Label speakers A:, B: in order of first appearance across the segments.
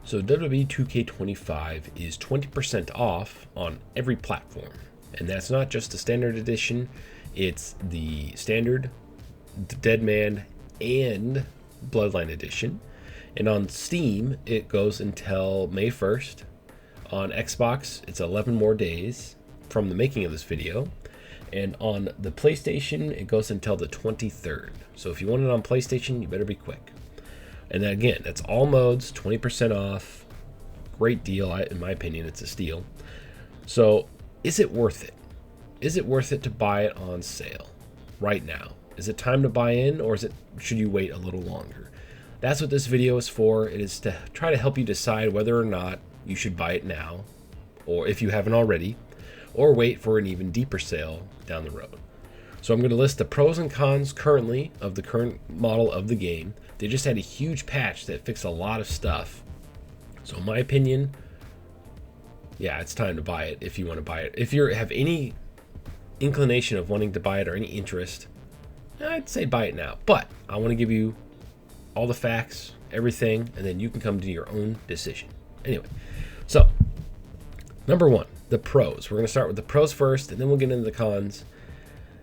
A: So WWE 2K25 is 20% off on every platform. And that's not just the standard edition, it's the standard, the Deadman, and Bloodline edition. And on Steam, it goes until May 1st. On Xbox, it's 11 more days from the making of this video. And on the PlayStation, it goes until the 23rd. So if you want it on PlayStation, you better be quick. And then again, that's all modes, 20% off. Great deal, in my opinion, it's a steal. So is it worth it? Is it worth it to buy it on sale right now? Is it time to buy in, or should you wait a little longer? That's what this video is for. It is to try to help you decide whether or not you should buy it now, or if you haven't already, or wait for an even deeper sale down the road. So I'm going to list the pros and cons currently of the current model of the game. They just had a huge patch that fixed a lot of stuff. So in my opinion, yeah, it's time to buy it if you want to buy it. If you have any inclination of wanting to buy it or any interest, I'd say buy it now. But I want to give you all the facts, everything, and then you can come to your own decision. Anyway, so number one, the pros. We're going to start with the pros first, and then we'll get into the cons,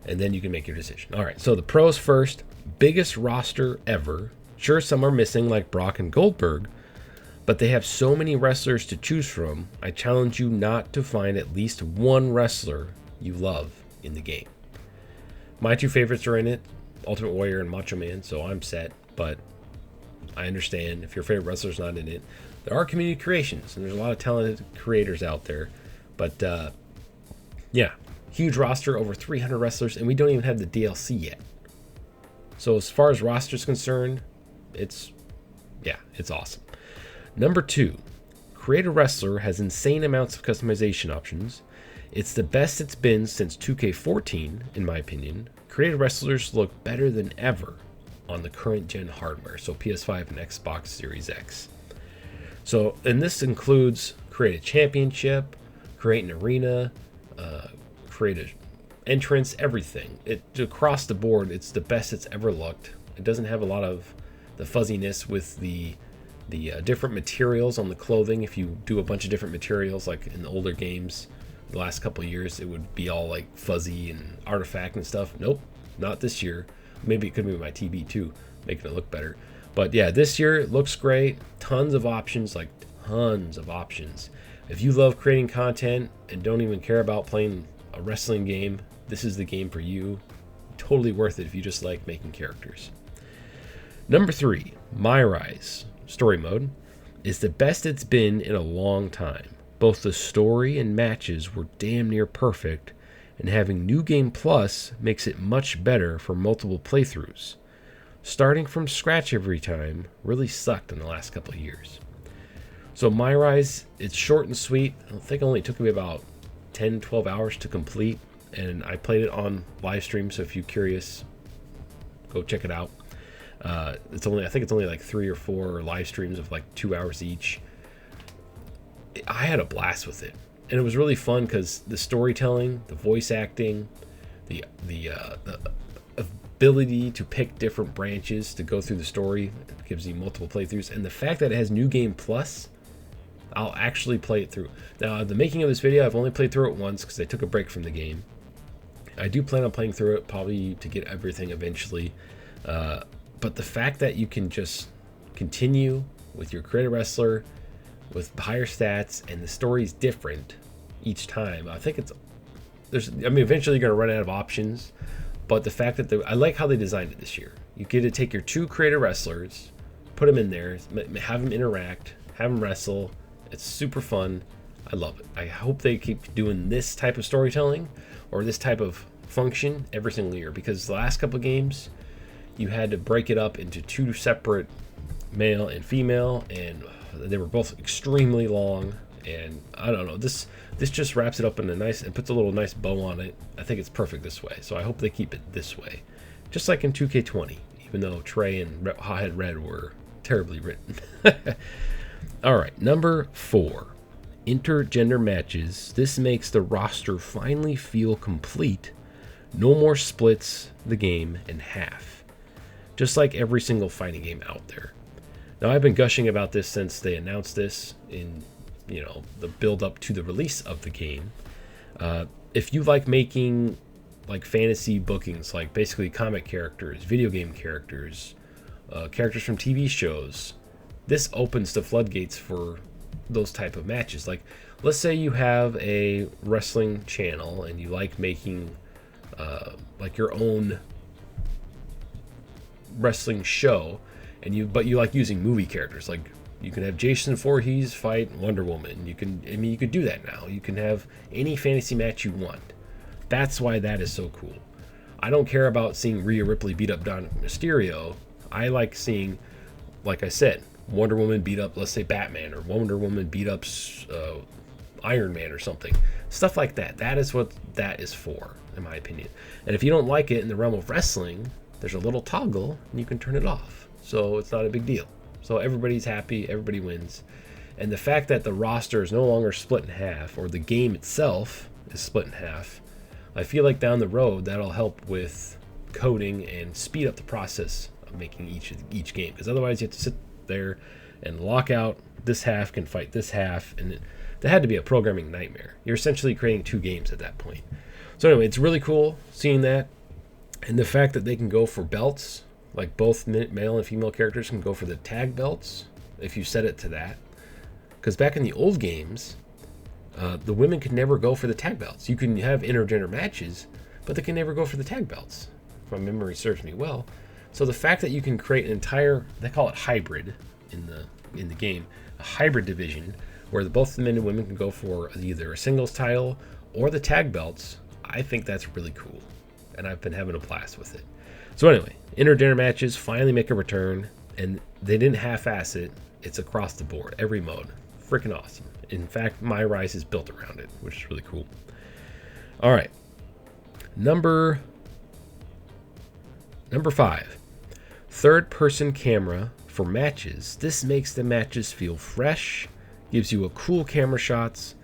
A: and then you can make your decision. All right, so the pros first. Biggest roster ever. Sure, some are missing like Brock and Goldberg, but they have so many wrestlers to choose from. I challenge you not to find at least one wrestler you love in the game. My two favorites are in it, Ultimate Warrior and Macho Man, so I'm set, but I understand if your favorite wrestler's not in it. There are community creations, and there's a lot of talented creators out there, but yeah, huge roster, over 300 wrestlers, and we don't even have the DLC yet. So as far as roster is concerned, it's awesome. Number two, Create a Wrestler has insane amounts of customization options. It's the best it's been since 2K14, in my opinion. Created Wrestlers look better than ever on the current gen hardware, so PS5 and Xbox Series X. So, and this includes create a championship, create an arena, create an entrance, everything. Across the board, it's the best it's ever looked. It doesn't have a lot of the fuzziness with the different materials on the clothing. If you do a bunch of different materials, like in the older games, the last couple of years, it would be all like fuzzy and artifact and stuff. Nope, not this year. Maybe it could be my TV too, making it look better. But yeah, this year it looks great. Tons of options, like tons of options. If you love creating content and don't even care about playing a wrestling game, this is the game for you. Totally worth it if you just like making characters. Number three, My Rise story mode is the best it's been in a long time. Both the story and matches were damn near perfect, and having New Game Plus makes it much better for multiple playthroughs. Starting from scratch every time really sucked in the last couple of years. So My Rise, it's short and sweet. I think it only took me about 10-12 hours to complete, and I played it on live stream, so if you're curious, go check it out. I think it's only like 3 or 4 live streams of like 2 hours each. I had a blast with it, and it was really fun because the storytelling, the voice acting, the ability to pick different branches to go through the story, it gives you multiple playthroughs, and the fact that it has New Game Plus, I'll actually play it through. Now, the making of this video, I've only played through it once because I took a break from the game. I do plan on playing through it, probably to get everything eventually. But the fact that you can just continue with your Create a Wrestler with higher stats, and the story's different each time. I think eventually you're going to run out of options, but the fact that I like how they designed it this year. You get to take your two Create a Wrestlers, put them in there, have them interact, have them wrestle. It's super fun. I love it. I hope they keep doing this type of storytelling or this type of function every single year, because the last couple of games, you had to break it up into 2 separate male and female, and they were both extremely long, and I don't know, this just wraps it up in a nice, and puts a little nice bow on it. I think it's perfect this way, so I hope they keep it this way, just like in 2K20, even though Trey and Hothead Red were terribly written. All right, number 4, intergender matches. This makes the roster finally feel complete. No more splits the game in half, just like every single fighting game out there. Now, I've been gushing about this since they announced this in, the build up to the release of the game. If you like making like fantasy bookings, like basically comic characters, video game characters, characters from TV shows, this opens the floodgates for those type of matches. Like, let's say you have a wrestling channel and you like making like your own wrestling show, but you like using movie characters. Like, you can have Jason Voorhees fight Wonder Woman. You could do that now. You can have any fantasy match you want. That's why that is so cool. I don't care about seeing Rhea Ripley beat up Don Mysterio. I like seeing, like I said, Wonder Woman beat up, let's say, Batman, or Wonder Woman beat up Iron Man or something. Stuff like that. That is what that is for, in my opinion. And if you don't like it in the realm of wrestling, there's a little toggle and you can turn it off. So it's not a big deal. So everybody's happy, everybody wins. And the fact that the roster is no longer split in half, or the game itself is split in half, I feel like down the road that'll help with coding and speed up the process of making each game. Because otherwise you have to sit there and lock out this half can fight this half, and that had to be a programming nightmare. You're essentially creating two games at that point. So anyway, it's really cool seeing that, and the fact that they can go for belts, like both male and female characters can go for the tag belts if you set it to that. Because back in the old games, the women could never go for the tag belts. You can have intergender matches, but they can never go for the tag belts, if my memory serves me well. So the fact that you can create an entire, they call it hybrid in the game, a hybrid division where both the men and women can go for either a singles title or the tag belts, I think that's really cool. And I've been having a blast with it. So anyway, intergender matches finally make a return, and they didn't half-ass it. It's across the board, every mode. Freaking awesome. In fact, my Rise is built around it, which is really cool. All right, number 5, third-person camera for matches. This makes the matches feel fresh, gives you a cool camera shots,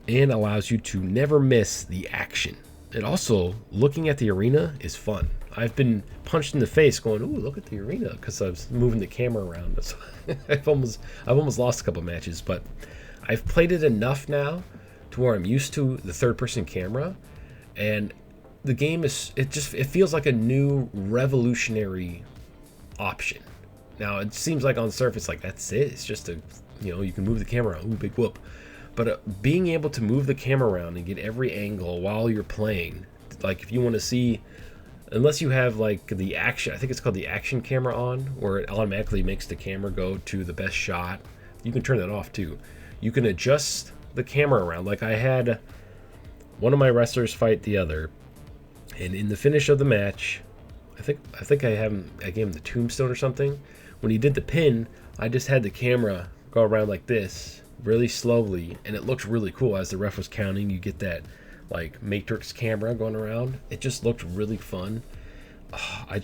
A: and allows you to never miss the action. And also, looking at the arena is fun. I've been punched in the face going, ooh, look at the arena, because I was moving the camera around. So I've almost lost a couple matches, but I've played it enough now to where I'm used to the third-person camera, and the game it feels like a new revolutionary option. Now, it seems like on the surface, like, that's it. It's just you can move the camera around. Ooh, big whoop. But being able to move the camera around and get every angle while you're playing, like if you want to see, unless you have like the action, I think it's called the action camera on, where it automatically makes the camera go to the best shot. You can turn that off too. You can adjust the camera around. Like I had one of my wrestlers fight the other, and in the finish of the match, I think I gave him the tombstone or something. When he did the pin, I just had the camera go around like this really slowly, and it looks really cool. As the ref was counting, you get that like matrix camera going around. It just looked really fun. I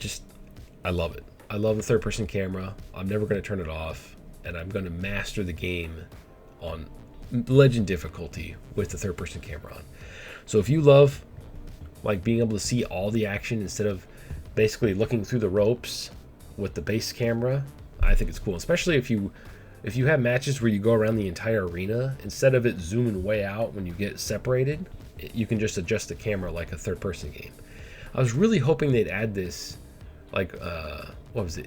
A: love it. I love the third person camera. I'm never going to turn it off, and I'm going to master the game on legend difficulty with the third person camera on. So if you love like being able to see all the action instead of basically looking through the ropes with the base camera, I think it's cool. Especially if you have matches where you go around the entire arena, instead of it zooming way out when you get separated, you can just adjust the camera like a third-person game. I was really hoping they'd add this, like,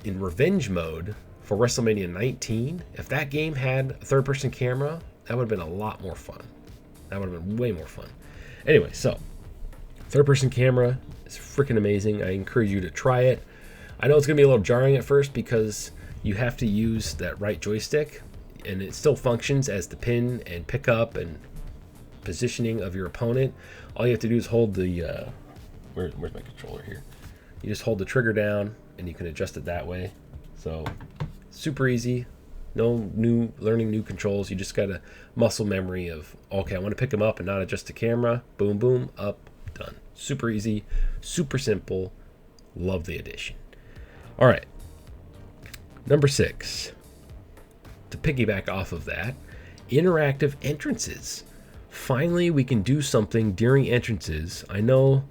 A: in revenge mode for WrestleMania 19. If that game had a third-person camera, that would have been a lot more fun. That would have been way more fun. Anyway, so, third-person camera is freaking amazing. I encourage you to try it. I know it's going to be a little jarring at first because you have to use that right joystick, and it still functions as the pin and pickup and positioning of your opponent. All you have to do is hold the where's my controller here? You just hold the trigger down and you can adjust it that way. So super easy. No learning new controls. You just got a muscle memory of, okay, I want to pick them up and not adjust the camera. Boom, boom, up, done. Super easy, super simple. Love the addition. All right. Number 6, to piggyback off of that, interactive entrances. Finally, we can do something during entrances. I know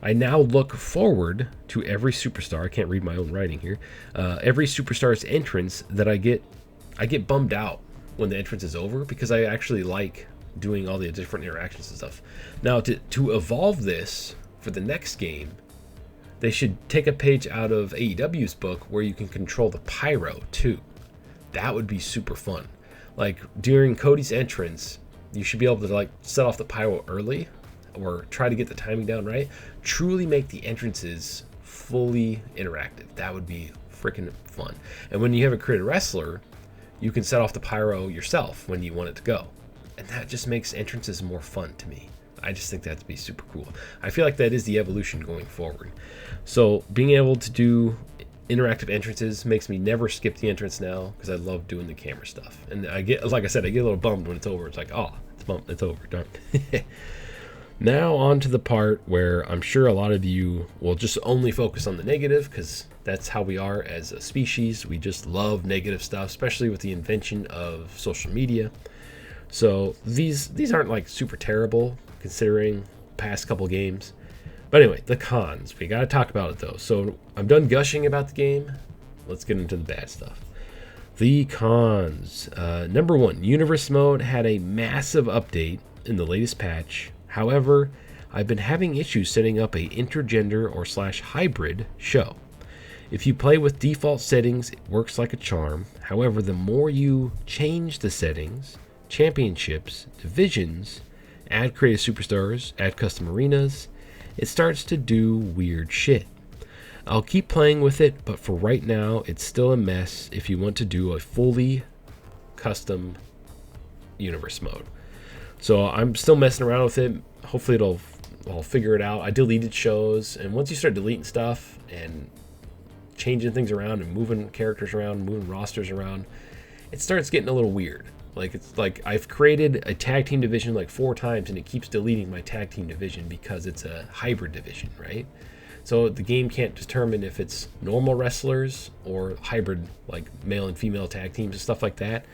A: I now look forward to every superstar. I can't read my own writing here. Every superstar's entrance that I get bummed out when the entrance is over because I actually like doing all the different interactions and stuff. Now, to evolve this for the next game, they should take a page out of AEW's book where you can control the pyro too. That would be super fun. Like during Cody's entrance, you should be able to like set off the pyro early or try to get the timing down right. Truly make the entrances fully interactive. That would be freaking fun. And when you have a created wrestler, you can set off the pyro yourself when you want it to go. And that just makes entrances more fun to me. I just think that'd be super cool. I feel like that is the evolution going forward. So being able to do interactive entrances makes me never skip the entrance now because I love doing the camera stuff. And I get, like I said, I get a little bummed when it's over. It's like, oh, it's over, done. Now on to the part where I'm sure a lot of you will just only focus on the negative because that's how we are as a species. We just love negative stuff, especially with the invention of social media. So these aren't like super terrible considering past couple games. But anyway, the cons. We got to talk about it though. So I'm done gushing about the game. Let's get into the bad stuff. The cons. Number 1, Universe Mode had a massive update in the latest patch. However, I've been having issues setting up a intergender or /hybrid show. If you play with default settings, it works like a charm. However, the more you change the settings, championships, divisions, add creative superstars, add custom arenas, it starts to do weird shit. I'll keep playing with it, but for right now, it's still a mess if you want to do a fully custom universe mode. So I'm still messing around with it. Hopefully I'll figure it out. I deleted shows, and once you start deleting stuff and changing things around and moving characters around, moving rosters around, it starts getting a little weird. Like it's like I've created a tag team division like 4 times and it keeps deleting my tag team division because it's a hybrid division, right? So the game can't determine if it's normal wrestlers or hybrid, like male and female tag teams and stuff like that.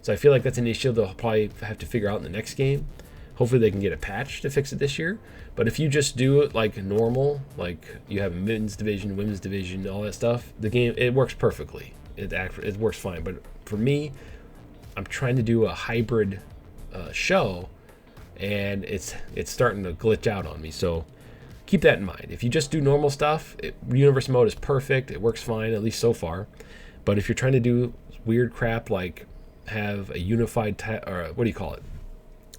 A: So I feel like that's an issue they'll probably have to figure out in the next game. Hopefully they can get a patch to fix it this year. But if you just do it like normal, like you have a men's division, women's division, all that stuff, the game, it works perfectly. It works fine. But for me, I'm trying to do a hybrid show, and it's starting to glitch out on me. So keep that in mind. If you just do normal stuff, universe mode is perfect. It works fine, at least so far. But if you're trying to do weird crap like have a unified or what do you call it?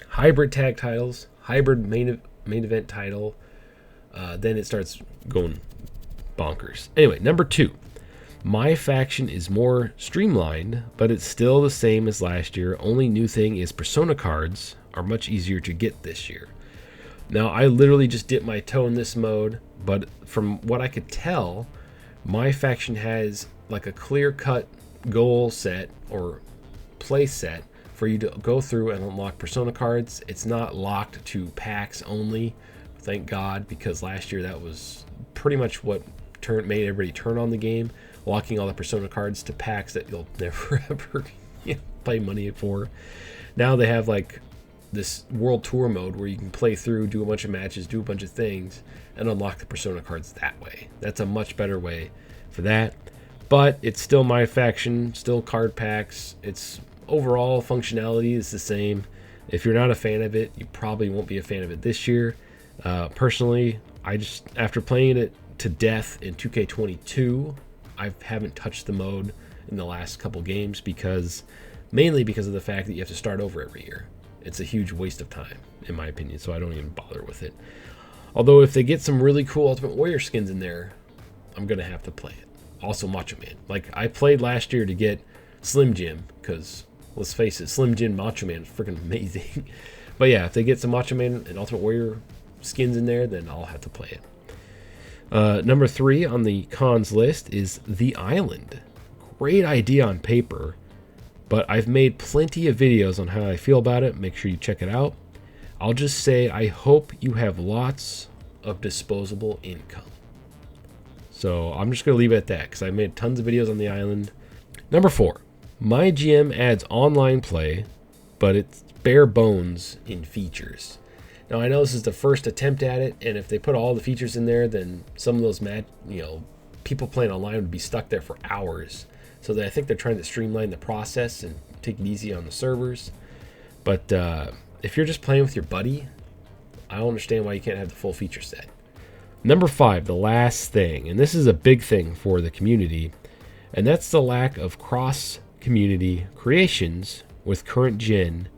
A: Hybrid tag titles, hybrid main event title, then it starts going bonkers. Anyway, number 2. My faction is more streamlined, but it's still the same as last year. Only new thing is persona cards are much easier to get this year. Now, I literally just dipped my toe in this mode, but from what I could tell, my faction has like a clear-cut goal set or play set for you to go through and unlock persona cards. It's not locked to packs only, thank God, because last year that was pretty much what made everybody turn on the game, locking all the persona cards to packs that you'll never ever pay money for. Now they have like this world tour mode where you can play through, do a bunch of matches, do a bunch of things, and unlock the persona cards that way. That's a much better way for that. But it's still my faction, still card packs. It's overall functionality is the same. If you're not a fan of it, you probably won't be a fan of it this year. Personally, I just, after playing it to death in 2K22, I haven't touched the mode in the last couple games mainly because of the fact that you have to start over every year. It's a huge waste of time, in my opinion, so I don't even bother with it. Although if they get some really cool Ultimate Warrior skins in there, I'm going to have to play it. Also Macho Man. Like, I played last year to get Slim Jim, because, let's face it, Slim Jim Macho Man is freaking amazing. But yeah, if they get some Macho Man and Ultimate Warrior skins in there, then I'll have to play it. Number 3 on the cons list is The Island. Great idea on paper, but I've made plenty of videos on how I feel about it. Make sure you check it out. I'll just say I hope you have lots of disposable income. So I'm just going to leave it at that because I made tons of videos on The Island. Number 4, my GM adds online play, but it's bare bones in features. Now I know this is the first attempt at it, and if they put all the features in there, then some of those people playing online would be stuck there for hours. So I think they're trying to streamline the process and take it easy on the servers. But if you're just playing with your buddy, I don't understand why you can't have the full feature set. Number 5, the last thing, and this is a big thing for the community, and that's the lack of cross-community creations with current gen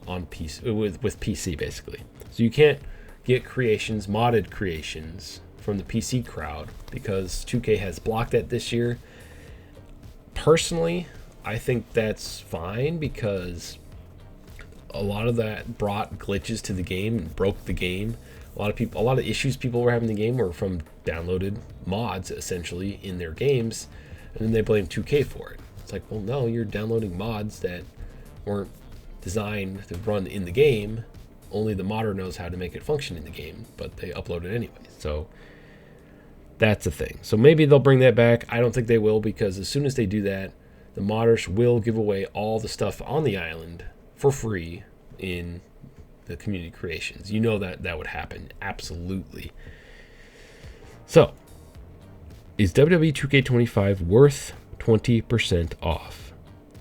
A: on PC, with PC basically. So you can't get creations, modded creations from the PC crowd because 2K has blocked that this year. Personally, I think that's fine because a lot of that brought glitches to the game and broke the game. A lot of issues people were having in the game were from downloaded mods essentially in their games, and then they blame 2K for it. It's like, well, no, you're downloading mods that weren't designed to run in the game. Only the modder knows how to make it function in the game, but they upload it anyway. So that's a thing. So maybe they'll bring that back. I don't think they will, because as soon as they do that, the modders will give away all the stuff on the island for free in the community creations. You know that would happen. Absolutely. So, is WWE 2K25 worth 20% off?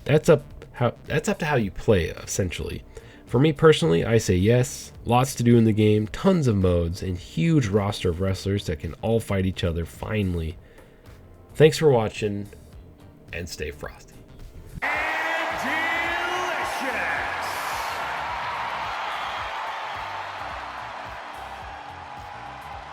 A: That's up to how you play it, essentially. For me personally, I say yes. Lots to do in the game, tons of modes, and huge roster of wrestlers that can all fight each other finally. Thanks for watching, and stay frosty.